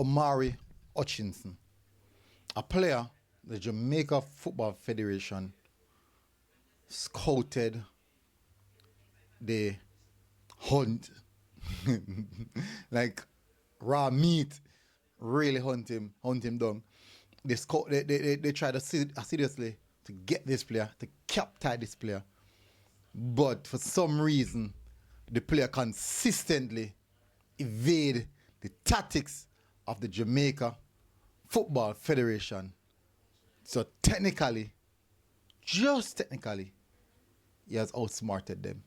Omari Hutchinson, a player the Jamaica Football Federation scouted the hunt like raw meat, really hunt him down. They try to assiduously to get this player, to capture this player, but for some reason the player consistently evade the tactics of the Jamaica Football Federation. So technically, just technically, he has outsmarted them.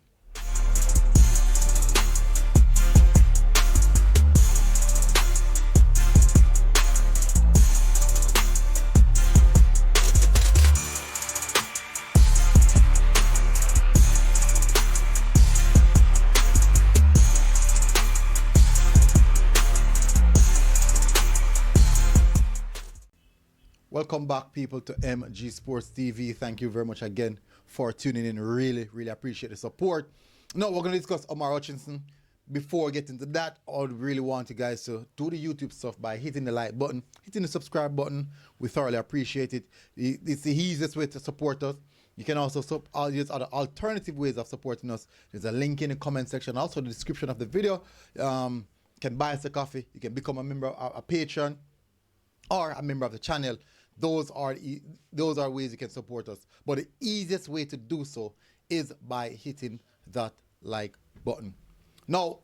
Welcome back, people, to MG Sports TV. Thank you very much again for tuning in. Really, really appreciate the support. Now, we're going to discuss Omar Hutchinson. Before we get into that, I would really want you guys to do the YouTube stuff by hitting the like button, hitting the subscribe button. We thoroughly appreciate it. It's the easiest way to support us. You can also use other alternative ways of supporting us. There's a link in the comment section, also the description of the video. You can buy us a coffee. You can become a member, a patron, or a member of the channel. Those are ways you can support us. But the easiest way to do so is by hitting that like button. Now,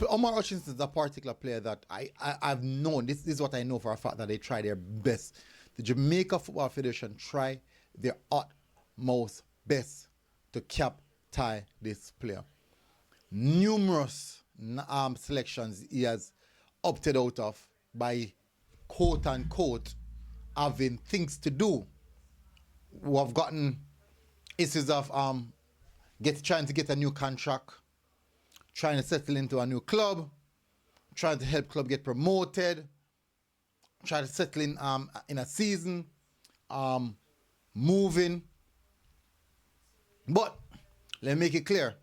Omar Hutchinson is a particular player that I've known. This is what I know for a fact, that they try their best. The Jamaica Football Federation try their utmost best to tie this player. Numerous selections he has opted out of by quote unquote having things to do. We have gotten issues of trying to get a new contract, trying to settle into a new club, trying to help club get promoted, trying to settle in a season, moving. But let me make it clear,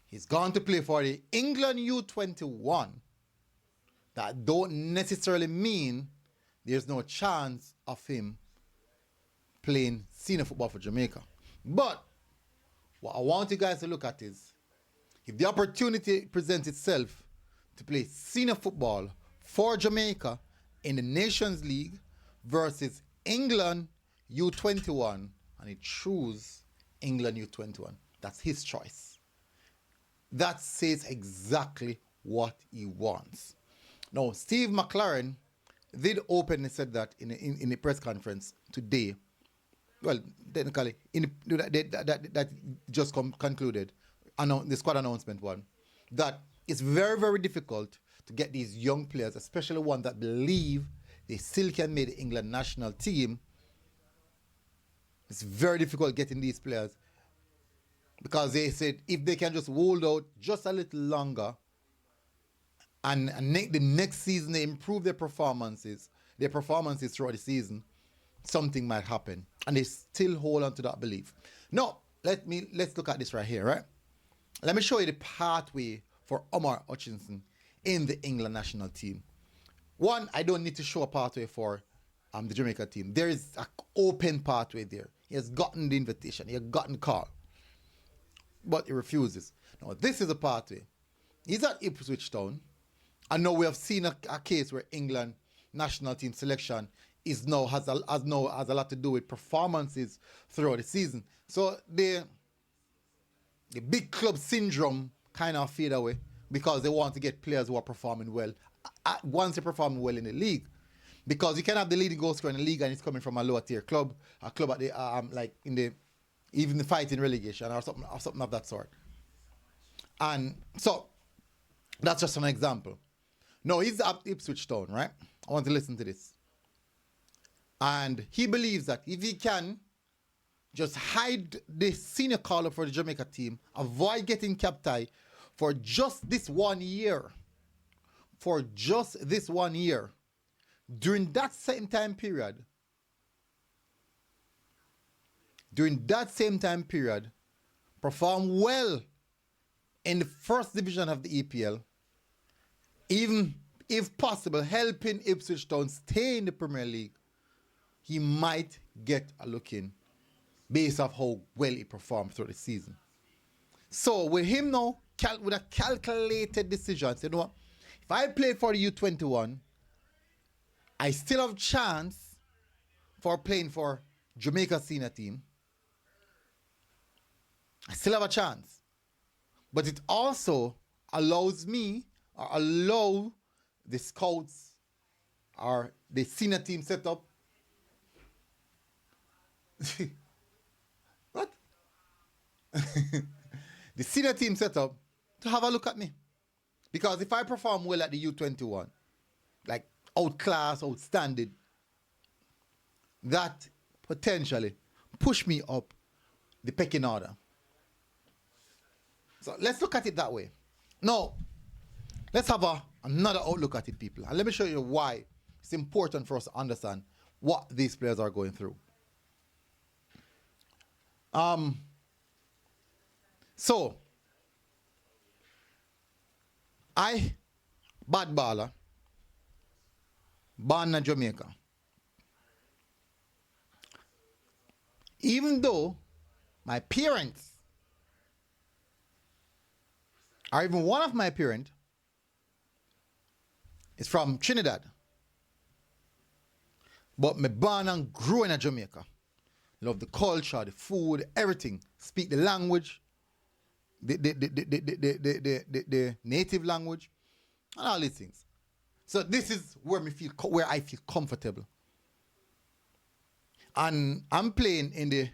he's gone to play for the England U21. That don't necessarily mean there's no chance of him playing senior football for Jamaica. But what I want you guys to look at is, if the opportunity presents itself to play senior football for Jamaica in the Nations League versus England U21, and he chooses England U21, that's his choice. That says exactly what he wants. Now, Steve McLaren did openly said that in the press conference today. Well, technically, that just concluded, the squad announcement one, that it's very, very difficult to get these young players, especially ones that believe they still can make the England national team. It's very difficult getting these players, because they said if they can just hold out just a little longer, and the next season they improve their performances throughout the season, something might happen. And they still hold on to that belief. Now, let's look at this right here, right? Let me show you the pathway for Omar Hutchinson in the England national team. One, I don't need to show a pathway for the Jamaica team. There is an open pathway there. He has gotten the invitation. He has gotten call. But he refuses. Now, this is a pathway. He's at Ipswich Town. I know we have seen a case where England national team selection has a lot to do with performances throughout the season. So the big club syndrome kind of fade away, because they want to get players who are performing well once they're performing well in the league. Because you can have the leading goal scorer in the league and it's coming from a lower tier club, a club at the even the fighting relegation or something of that sort. And so that's just an example. No, he's at Ipswich Town, right? I want to listen to this. And he believes that if he can just hide the senior call-up for the Jamaica team, avoid getting captain for just this 1 year, during that same time period, perform well in the first division of the EPL, even if possible, helping Ipswich Town stay in the Premier League, he might get a look in based off how well he performed through the season. So with him now, with a calculated decision, say, you know what? If I play for the U21, I still have chance for playing for Jamaica senior team. I still have a chance. But it also allows me, or allow the scouts or the senior team setup. What? The senior team setup to have a look at me. Because if I perform well at the U21, like outclass, outstanding, that potentially push me up the pecking order. So let's look at it that way. Now, let's have another outlook at it, people. And let me show you why it's important for us to understand what these players are going through. So, bad baller, born in Jamaica. Even though my parents, or even one of my parents, is from Trinidad, but me born and grew in Jamaica. Love the culture, the food, everything. Speak the language, the native language, and all these things. So this is where I feel comfortable. And I'm playing in the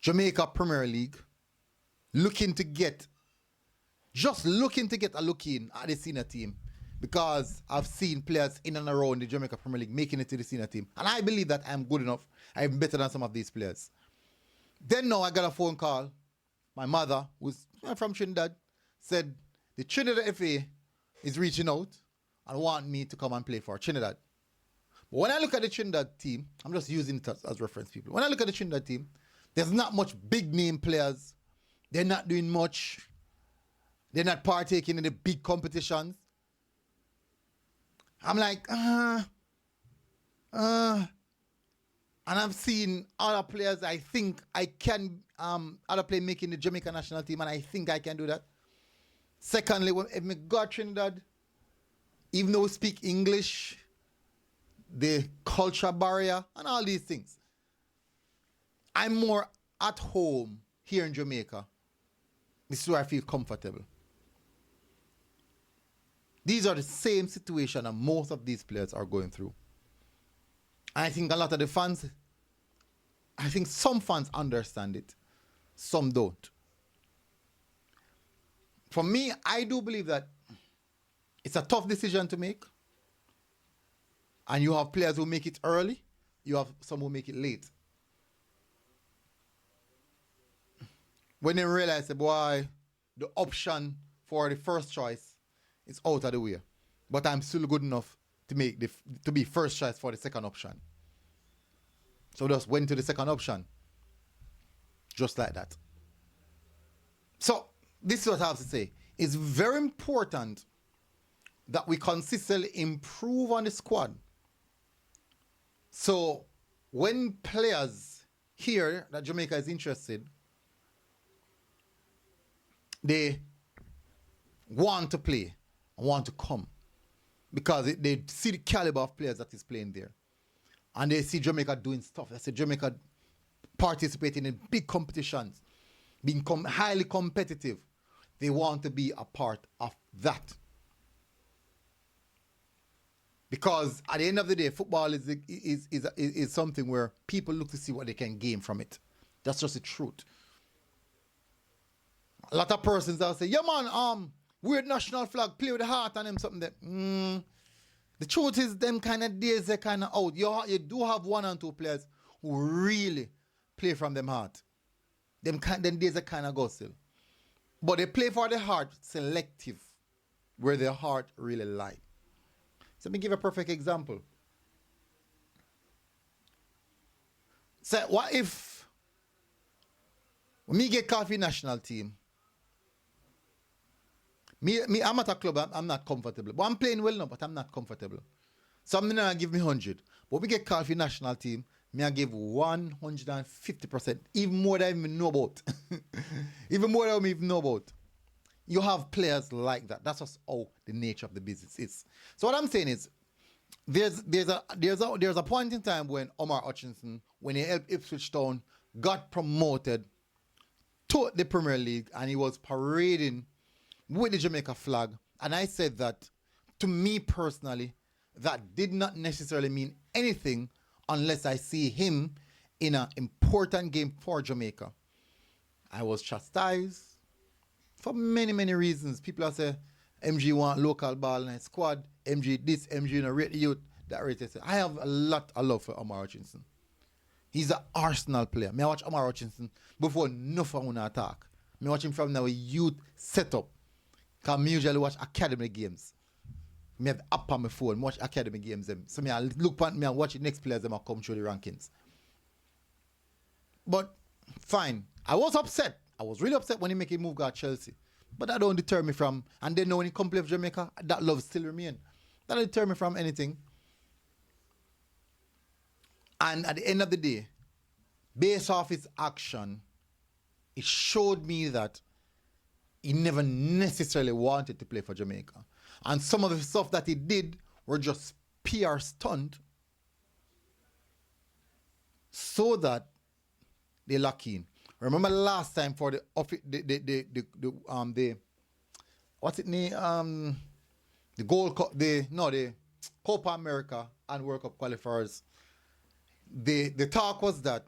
Jamaica Premier League, looking to get a look in at the senior team, because I've seen players in and around the Jamaica Premier League making it to the senior team. And I believe that I'm good enough. I'm better than some of these players. Then now I got a phone call. My mother, who's from Trinidad, said the Trinidad FA is reaching out and want me to come and play for Trinidad. But when I look at the Trinidad team, I'm just using it as reference, people. When I look at the Trinidad team, there's not much big name players. They're not doing much. They're not partaking in the big competitions. I'm like, and I've seen other players I think I can, other players making the Jamaica national team, and I think I can do that. Secondly, if I go to Trinidad, even though we speak English, the culture barrier and all these things, I'm more at home here in Jamaica. This is where I feel comfortable. These are the same situation that most of these players are going through. And I think a lot of the fans, I think some fans understand it, some don't. For me, I do believe that it's a tough decision to make. And you have players who make it early, you have some who make it late. When they realize, boy, the option for the first choice is out of the way, but I'm still good enough to be first choice for the second option. So just went to the second option, just like that. So this is what I have to say. It's very important that we consistently improve on the squad. So when players hear that Jamaica is interested, they want to play and want to come, because they see the caliber of players that is playing there. And they see Jamaica doing stuff. They see Jamaica participating in big competitions, being highly competitive. They want to be a part of that. Because at the end of the day, football is something where people look to see what they can gain from it. That's just the truth. A lot of persons that say, yeah man, weird national flag, play with the heart and them something that. The truth is, them kind of days, they're kind of out. You do have one and two players who really play from them heart. Them days are kind of go still. But they play for the heart, selective, where their heart really lies. So let me give a perfect example. So what if when me get coffee national team, I'm at a club, I'm not comfortable. But I'm playing well now, but I'm not comfortable. So I'm gonna give me 100. But we get called for the national team, me I give 150%, even more than I even know about. Even more than I even know about. You have players like that. That's just how the nature of the business is. So what I'm saying is, there's a point in time when Omar Hutchinson, when he helped Ipswich Town, got promoted to the Premier League, and he was parading with the Jamaica flag. And I said that, to me personally, that did not necessarily mean anything unless I see him in an important game for Jamaica. I was chastised for many, many reasons. People are saying, MG want local ball in his squad, MG this, MG rate the youth, that rate this. I have a lot of love for Omar Hutchinson. He's an Arsenal player. I watch Omar Hutchinson before nothing on attack. I watch him from now youth setup. Because I usually watch academy games. I have the app on my phone, watch academy games. So I look at me and watch the next players that come through the rankings. But fine. I was upset. I was really upset when he make a move at Chelsea. But that don't deter me from, and then when he come play for Jamaica, that love still remain. That don't deter me from anything. And at the end of the day, based off his action, it showed me that he never necessarily wanted to play for Jamaica. And some of the stuff that he did were just PR stunt so that they lock in. Remember last time for the what's it name? The Gold Cup, the Copa America and World Cup qualifiers. The talk was that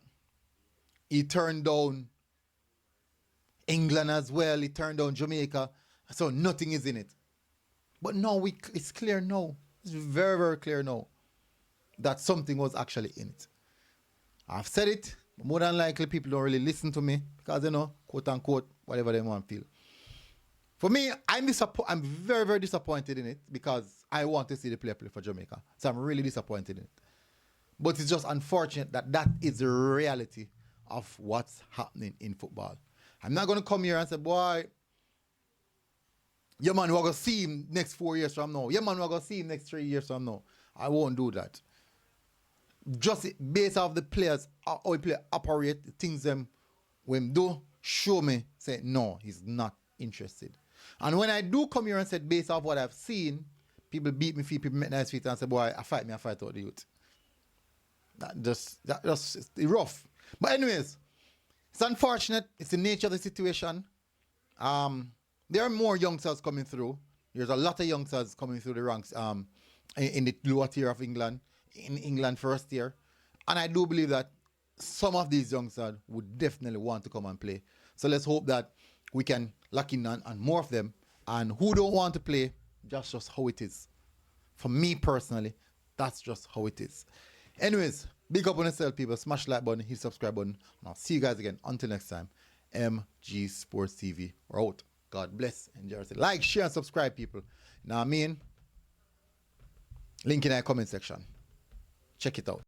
he turned down England as well, he turned down Jamaica, so nothing is in it. But now it's clear now. It's very, very clear now that something was actually in it. I've said it. More than likely, people don't really listen to me because, quote unquote, whatever they want to feel. For me, I'm very, very disappointed in it because I want to see the player play for Jamaica. So I'm really disappointed in it. But it's just unfortunate that is the reality of what's happening in football. I'm not going to come here and say, boy, yeah, man, we're going to see him next 4 years from now. Yeah, man, we're going to see him next 3 years from now. I won't do that. Just based off the players, how the player operate, the things them when do show me, say, no, he's not interested. And when I do come here and say, based off what I've seen, people beat me feet, people make nice feet and say, boy, I fight out the youth. That just it's rough. But anyways, it's unfortunate. It's the nature of the situation. There are more youngsters coming through. There's a lot of youngsters coming through the ranks in the lower tier of England, in England first tier. And I do believe that some of these youngsters would definitely want to come and play. So let's hope that we can lock in on more of them. And who don't want to play, that's just how it is. For me personally, that's just how it is. Anyways, big up on yourself, people. Smash the like button, hit subscribe button. And I'll see you guys again. Until next time, MG Sports TV. We're out. God bless. Enjoy. Like, share, and subscribe, people. Now, I mean, link in the comment section. Check it out.